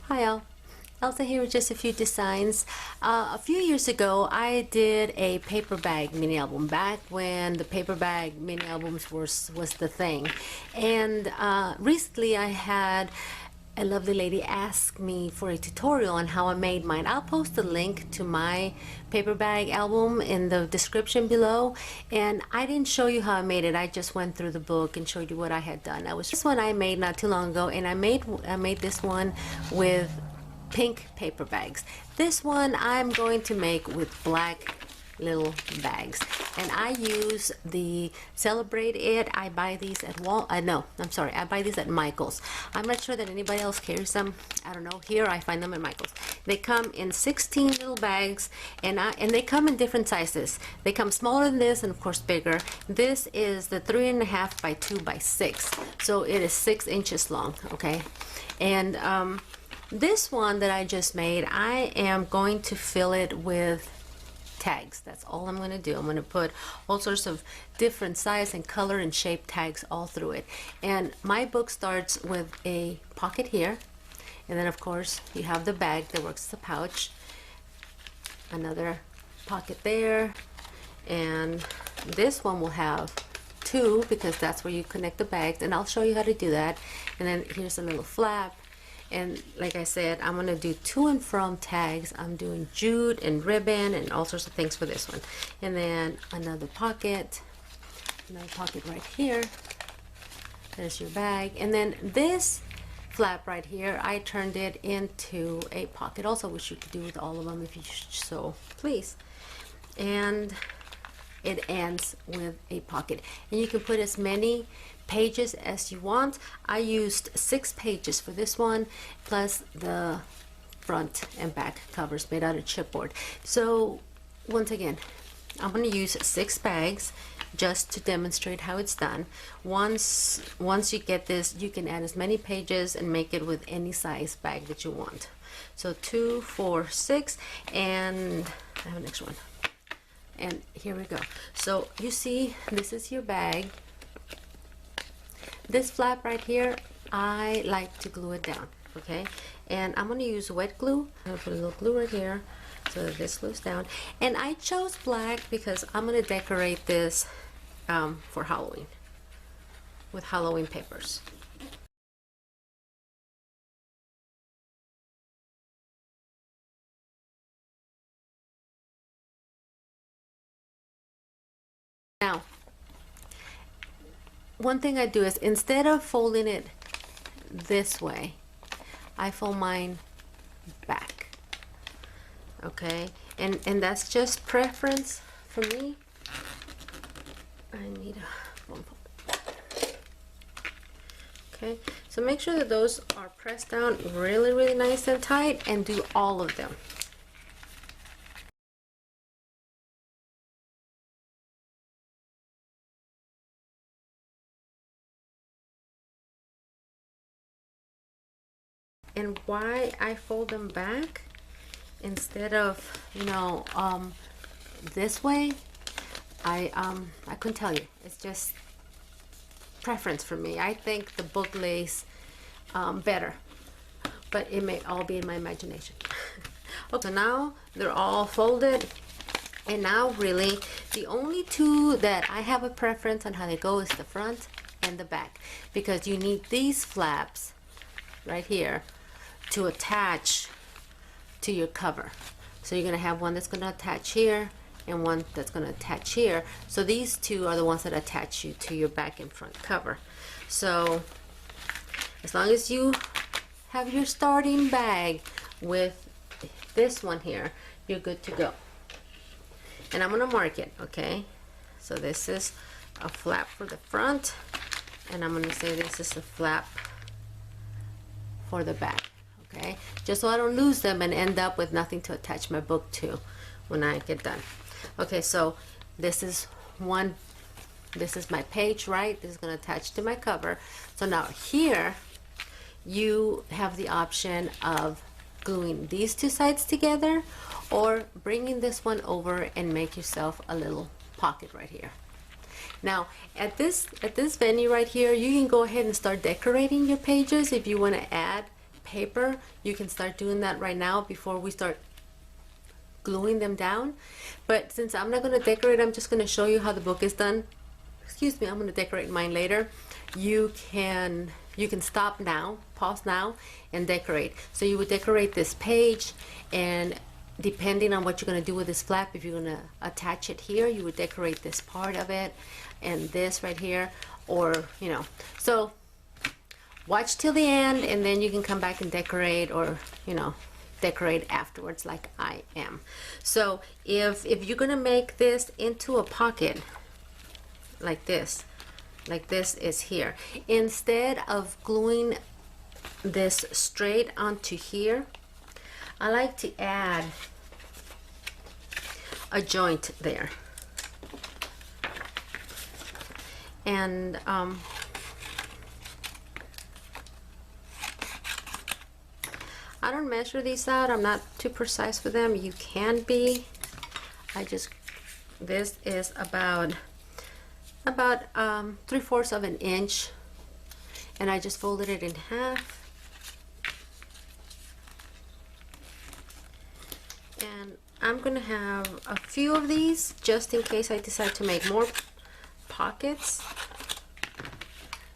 Hi all, Elsa here with just a few designs. A few years ago I did a paper bag mini album back when the paper bag mini albums was the thing. And recently I had a lovely lady ask me for a tutorial on how I made mine. I'll post a link to my paper bag album in the description below, and I didn't show you how I made it. I just went through the book and showed you what I had done. That was this one I made not too long ago, and I made this one with pink paper bags. This one I'm going to make with black little bags, and I use the Celebrate It. I buy these at I buy these at Michael's. I'm not sure that anybody else carries them. I don't know. Here I find them at Michael's. They come in 16 little bags, and they come in different sizes. They come smaller than this, and of course bigger. This is the 3.5 by 2 by 6, so it is 6 inches long. Okay, and this one that I just made, I am going to fill it with tags. That's all I'm going to do. I'm going to put all sorts of different size and color and shape tags all through it. And my book starts with a pocket here, and then of course you have the bag that works as a pouch, another pocket there, and this one will have two because that's where you connect the bags, and I'll show you how to do that. And then here's a little flap. And like I said, I'm going to do to and from tags. I'm doing jute and ribbon and all sorts of things for this one. And then another pocket right here. There's your bag. And then this flap right here, I turned it into a pocket also, which you could do with all of them if you so please. And it ends with a pocket, and you can put as many pages as you want. I used 6 pages for this one, plus the front and back covers made out of chipboard. So once again, I'm going to use 6 bags just to demonstrate how it's done. Once you get this, you can add as many pages and make it with any size bag that you want. So 2, 4, 6, and I have an extra one. And here we go. So you see, this is your bag. This flap right here, I like to glue it down, okay? And I'm going to use wet glue. I'm going to put a little glue right here so that this glues down. And I chose black because I'm going to decorate this for Halloween with Halloween papers. Now, one thing I do is instead of folding it this way, I fold mine back. Okay, and that's just preference for me. I need a okay, so make sure that those are pressed down really nice and tight, and do all of them. And why I fold them back instead of, this way, I couldn't tell you. It's just preference for me. I think the book lays better, but it may all be in my imagination. Okay, so now they're all folded, and now really the only two that I have a preference on how they go is the front and the back, because you need these flaps right here to attach to your cover. So you're going to have one that's going to attach here and one that's going to attach here. So these two are the ones that attach you to your back and front cover. So as long as you have your starting bag with this one here, you're good to go. And I'm going to mark it, okay? So this is a flap for the front, and I'm going to say this is a flap for the back. Okay, just so I don't lose them and end up with nothing to attach my book to when I get done. Okay, so this is my page, right? This is going to attach to my cover. So now here you have the option of gluing these two sides together, or bringing this one over and make yourself a little pocket right here. Now at this venue right here, you can go ahead and start decorating your pages if you want to add paper, you can start doing that right now before we start gluing them down. But since I'm not going to decorate, I'm just going to show you how the book is done. Excuse me, I'm going to decorate mine later. You can stop now, pause now, and decorate. So you would decorate this page, and depending on what you're going to do with this flap, if you're going to attach it here, you would decorate this part of it and this right here, or you know. So watch till the end, and then you can come back and decorate, or you know, decorate afterwards like I am. So if you're going to make this into a pocket like this is here, instead of gluing this straight onto here, I like to add a joint there. And I don't measure these out. I'm not too precise with them. You can be. This is about 3/4 of an inch, and I just folded it in half. And I'm gonna have a few of these just in case I decide to make more pockets.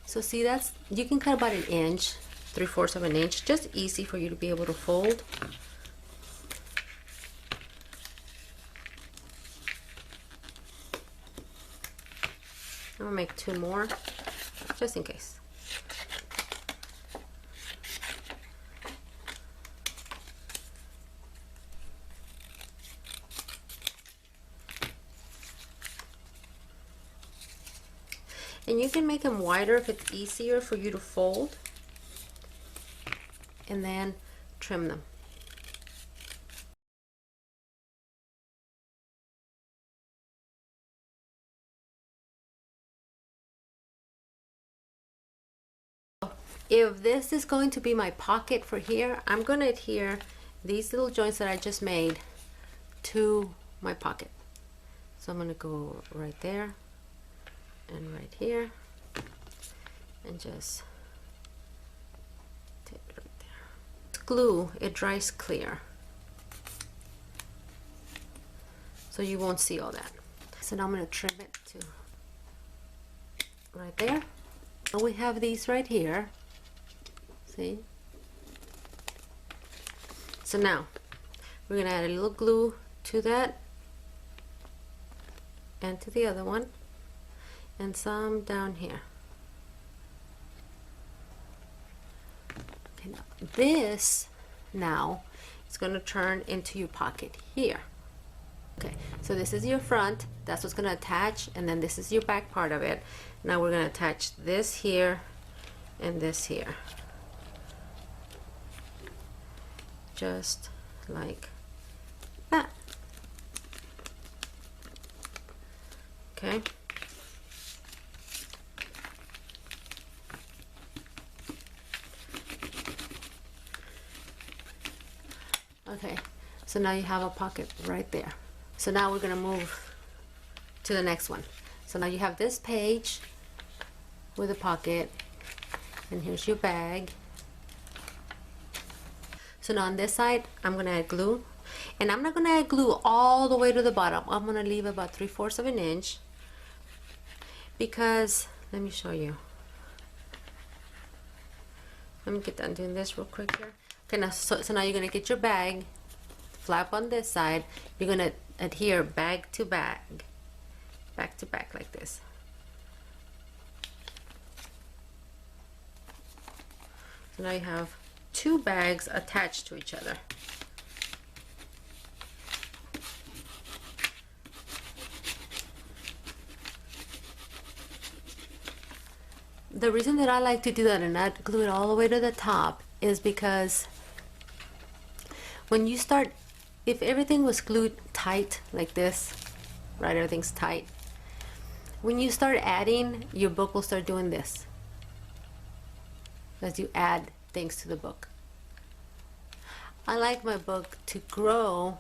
So see, you can cut about an inch, 3/4 of an inch, just easy for you to be able to fold. I'm gonna make 2 more just in case. And you can make them wider if it's easier for you to fold, and then trim them. If this is going to be my pocket for here, I'm going to adhere these little joints that I just made to my pocket. So I'm going to go right there and right here, and just take it right there. Glue, it dries clear, so you won't see all that. So now I'm going to trim it to right there. And we have these right here. See? So now we're going to add a little glue to that and to the other one, and some down here. Okay, now this now is going to turn into your pocket here. Okay, so this is your front, that's what's going to attach, and then this is your back part of it. Now we're going to attach this here and this here, just like that. Okay. Okay, so now you have a pocket right there. So now we're going to move to the next one. So now you have this page with a pocket, and here's your bag. So now on this side, I'm going to add glue, and I'm not going to add glue all the way to the bottom. I'm going to leave about 3/4 of an inch, because let me show you. Let me get done doing this real quick here. Okay, now so now you're going to get your bag, flap on this side. You're going to adhere bag to bag, back to back like this. So now you have 2 bags attached to each other. The reason that I like to do that and not glue it all the way to the top is because when you start, if everything was glued tight like this, right, everything's tight, when you start adding, your book will start doing this as you add things to the book. I like my book to grow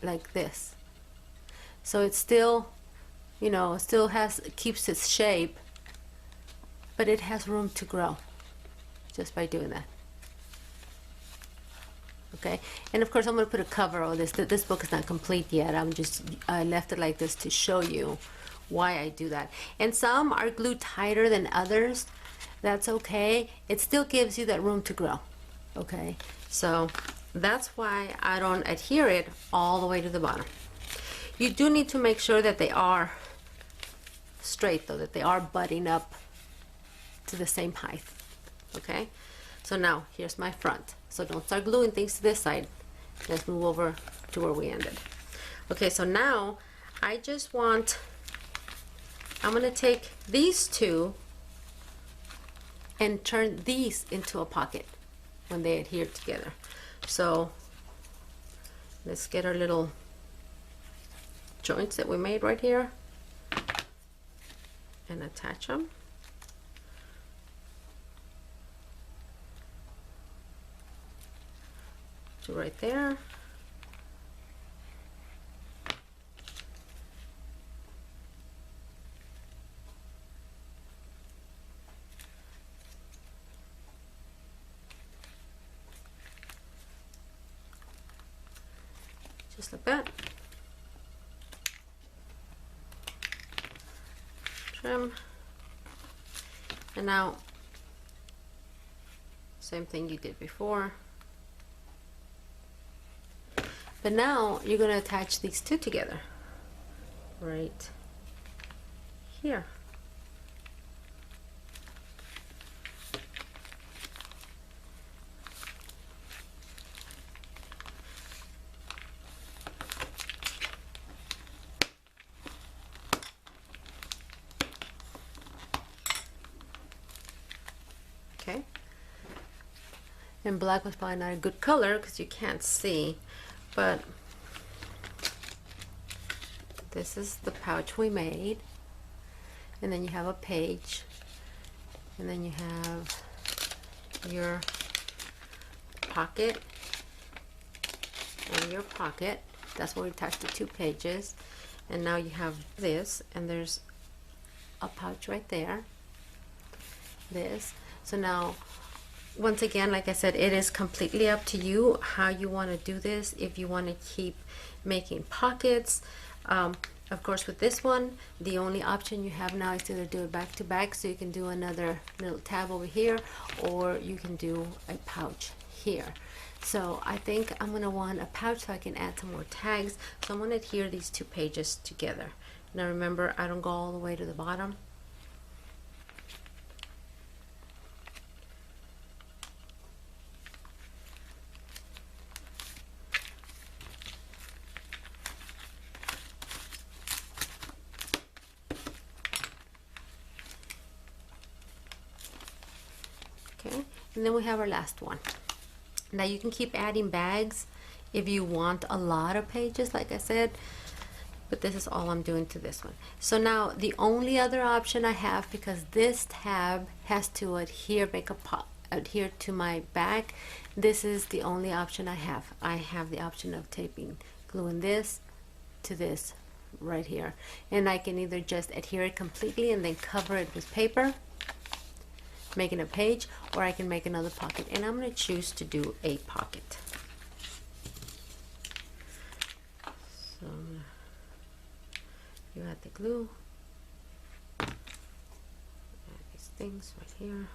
like this, so it's still, you know, still keeps its shape, but it has room to grow, just by doing that. Okay, and of course I'm going to put a cover on this. This book is not complete yet. I left it like this to show you why I do that. And some are glued tighter than others. That's okay. It still gives you that room to grow. Okay, so that's why I don't adhere it all the way to the bottom. You do need to make sure that they are straight, though, that they are butting up to the same height. Okay, so now here's my front. So don't start gluing things to this side. Let's move over to where we ended. Okay, so now I'm gonna take these two and turn these into a pocket when they adhere together. So let's get our little joints that we made right here and attach them. To right there. Just like that. Trim. And now, same thing you did before. But now you're going to attach these two together right here. Okay. And black was probably not a good color because you can't see. But this is the pouch we made, and then you have a page, and then you have your pocket and your pocket. That's where we attach the two pages. And now you have this, and there's a pouch right there. This. So now, once again, like I said, it is completely up to you how you want to do this. If you want to keep making pockets, of course with this one, the only option you have now is to either do it back to back, so you can do another little tab over here, or you can do a pouch here. So I think I'm going to want a pouch so I can add some more tags. So I'm going to adhere these two pages together. Now remember, I don't go all the way to the bottom. Okay, and then we have our last one. Now you can keep adding bags if you want a lot of pages, like I said, but this is all I'm doing to this one. So now the only other option I have, because this tab has to adhere, adhere to my back, this is the only option I have. I have the option of gluing this to this right here, and I can either just adhere it completely and then cover it with paper, making a page, or I can make another pocket, and I'm going to choose to do a pocket. So you add the glue, add these things right here.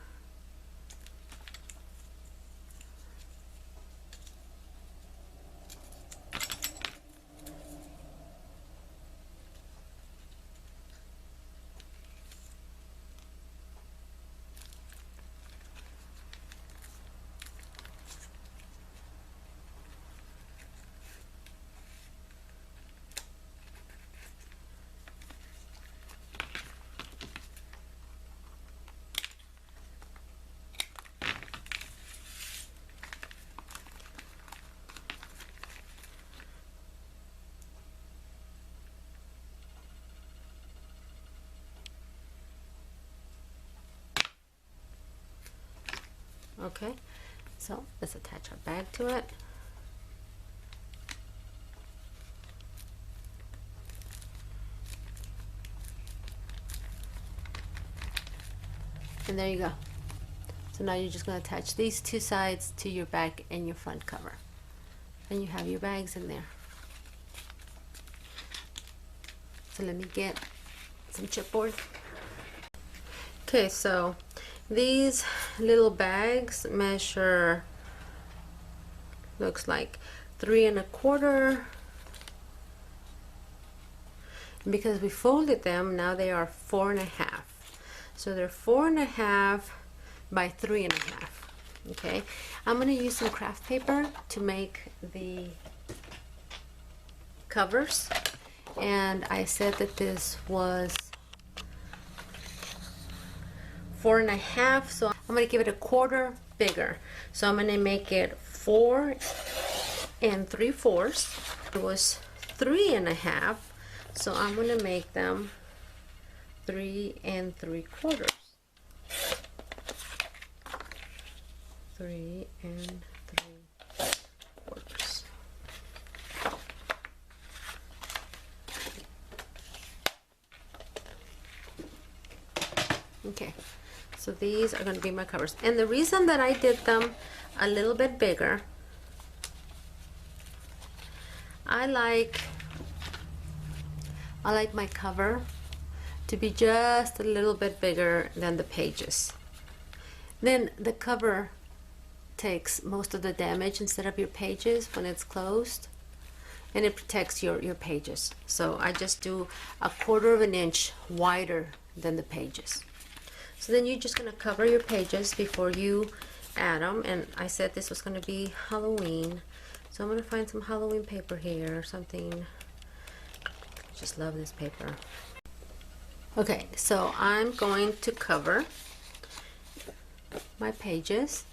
Okay, so let's attach our bag to it. And there you go. So now you're just going to attach these two sides to your back and your front cover. And you have your bags in there. So let me get some chipboard. Okay, so these little bags measure, looks like 3 1/4. Because we folded them, now they are 4 1/2. So they're 4 1/2 by 3 1/2. Okay, I'm going to use some craft paper to make the covers, and I said that this was 4 1/2, so I'm going to give it a quarter bigger. So I'm going to make it 4 3/4. It was 3 1/2, so I'm going to make them 3 3/4. 3 3/4. Okay, so these are going to be my covers, and the reason that I did them a little bit bigger, I like my cover to be just a little bit bigger than the pages. Then the cover takes most of the damage instead of your pages when it's closed, and it protects your pages. So I just do a 1/4 inch wider than the pages. So then you're just going to cover your pages before you add them. And I said this was going to be Halloween, so I'm going to find some Halloween paper here or something. I just love this paper. Okay, so I'm going to cover my pages.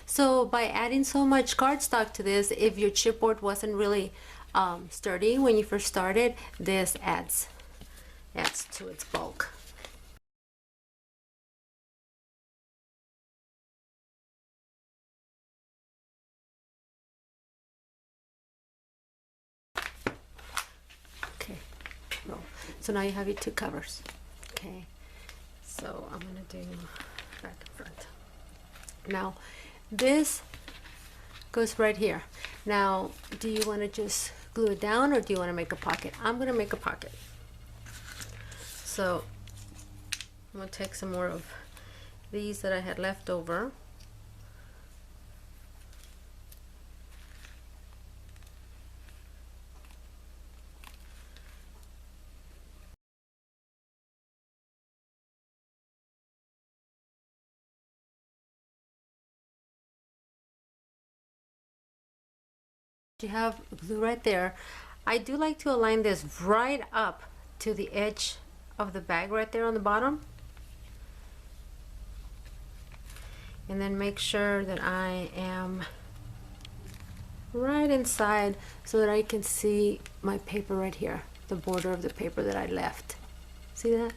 So by adding so much cardstock to this, if your chipboard wasn't really sturdy when you first started, this adds to its bulk. Okay, so now you have your two covers. Okay, so I'm gonna do back and front. Now this goes right here. Now, do you want to just glue it down, or do you want to make a pocket? I'm going to make a pocket. So I'm going to take some more of these that I had left over. You have glue right there. I do like to align this right up to the edge of the bag right there on the bottom. and then make sure that I am right inside so that I can see my paper right here, the border of the paper that I left. See that?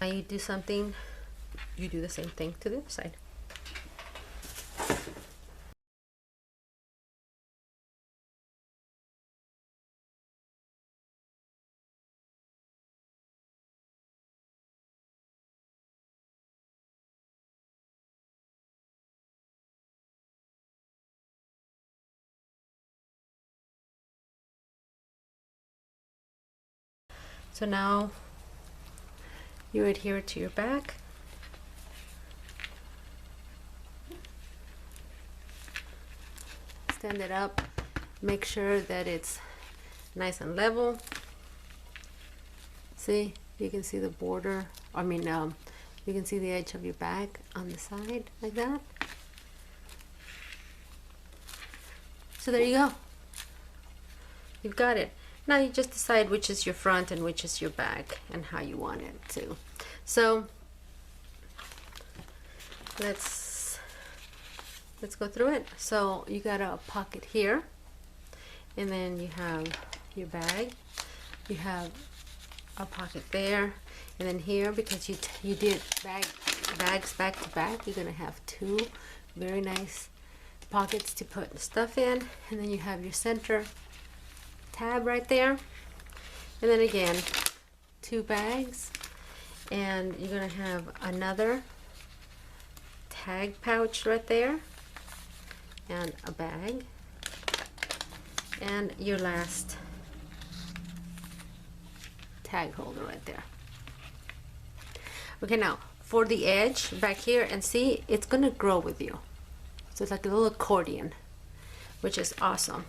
Now you do something, you do the same thing to the other side. So now you adhere it to your back. Stand it up. Make sure that it's nice and level. See, you can see the border. You can see the edge of your back on the side like that. So there you go. You've got it. Now you just decide which is your front and which is your back and how you want it to. So let's go through it. So you got a pocket here, and then you have your bag. You have a pocket there, and then here, because you did bags back to back, you're gonna have two very nice pockets to put stuff in, and then you have your center tab right there, and then again two bags, and you're gonna have another tag pouch right there, and a bag, and your last tag holder right there. Okay, now for the edge back here, and see, it's gonna grow with you, so it's like a little accordion, which is awesome,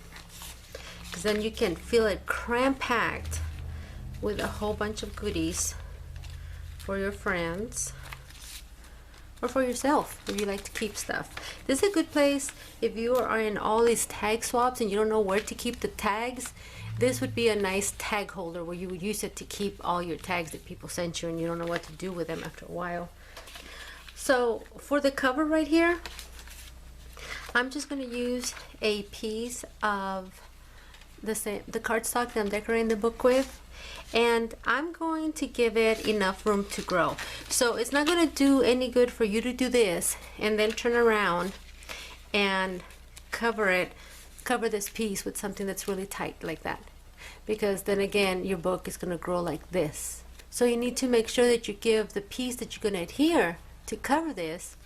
because then you can feel it cram-packed with a whole bunch of goodies for your friends or for yourself if you like to keep stuff. This is a good place if you are in all these tag swaps and you don't know where to keep the tags. This would be a nice tag holder where you would use it to keep all your tags that people sent you and you don't know what to do with them after a while. So for the cover right here, I'm just going to use a piece of the cardstock that I'm decorating the book with, and I'm going to give it enough room to grow. So it's not going to do any good for you to do this and then turn around and cover this piece with something that's really tight like that, because then again your book is going to grow like this. So you need to make sure that you give the piece that you're going to adhere to cover this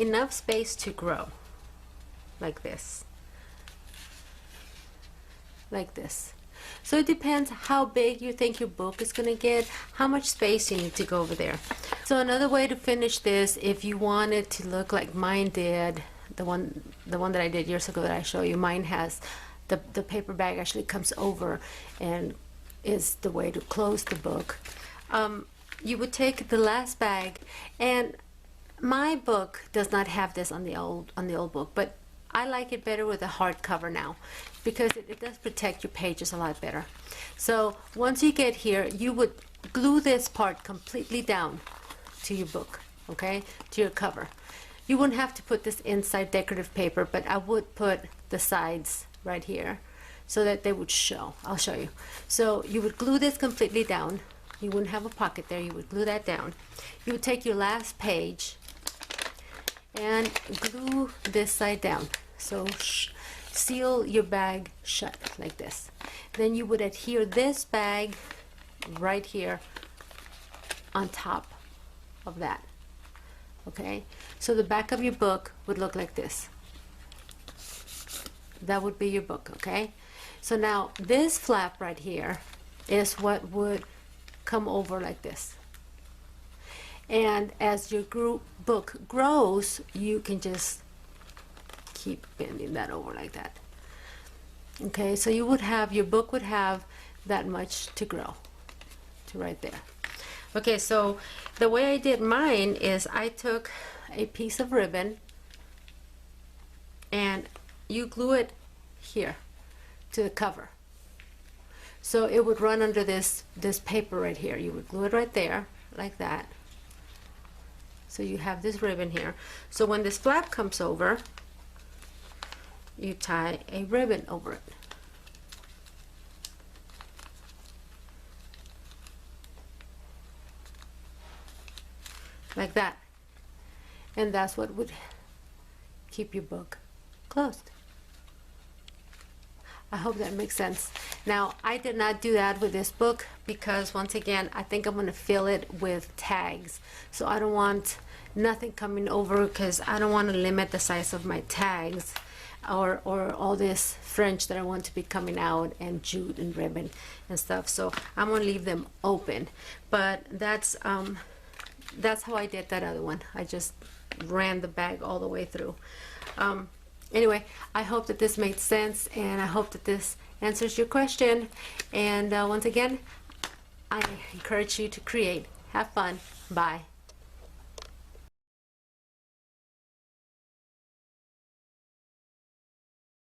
enough space to grow like this. Like this. So it depends how big you think your book is going to get, how much space you need to go over there. So another way to finish this, if you want it to look like mine did, the one that I did years ago that I show you, mine has the paper bag actually comes over and is the way to close the book. You would take the last bag, and my book does not have this on the old book, but I like it better with a hardcover now, because it does protect your pages a lot better. So once you get here, you would glue this part completely down to your book, okay, to your cover. You wouldn't have to put this inside decorative paper, but I would put the sides right here so that they would show. I'll show you. So you would glue this completely down. You wouldn't have a pocket there. You would glue that down. You would take your last page and glue this side down. So seal your bag shut like this. Then you would adhere this bag right here on top of that. Okay, so the back of your book would look like this. That would be your book, okay? So now this flap right here is what would come over like this. And as your book grows, you can just keep bending that over like that. Okay, so you would have, your book would have that much to grow to right there. Okay, so the way I did mine is I took a piece of ribbon and you glue it here to the cover. So it would run under this paper right here. You would glue it right there, like that. So you have this ribbon here. So when this flap comes over, you tie a ribbon over it. Like that. And that's what would keep your book closed. I hope that makes sense. Now, I did not do that with this book because, once again, I think I'm going to fill it with tags. So I don't want nothing coming over because I don't want to limit the size of my tags or all this French that I want to be coming out and jute and ribbon and stuff. So I'm going to leave them open. But that's how I did that other one. I just ran the bag all the way through. Anyway, I hope that this made sense, and I hope that this answers your question. And once again, I encourage you to create. Have fun. Bye.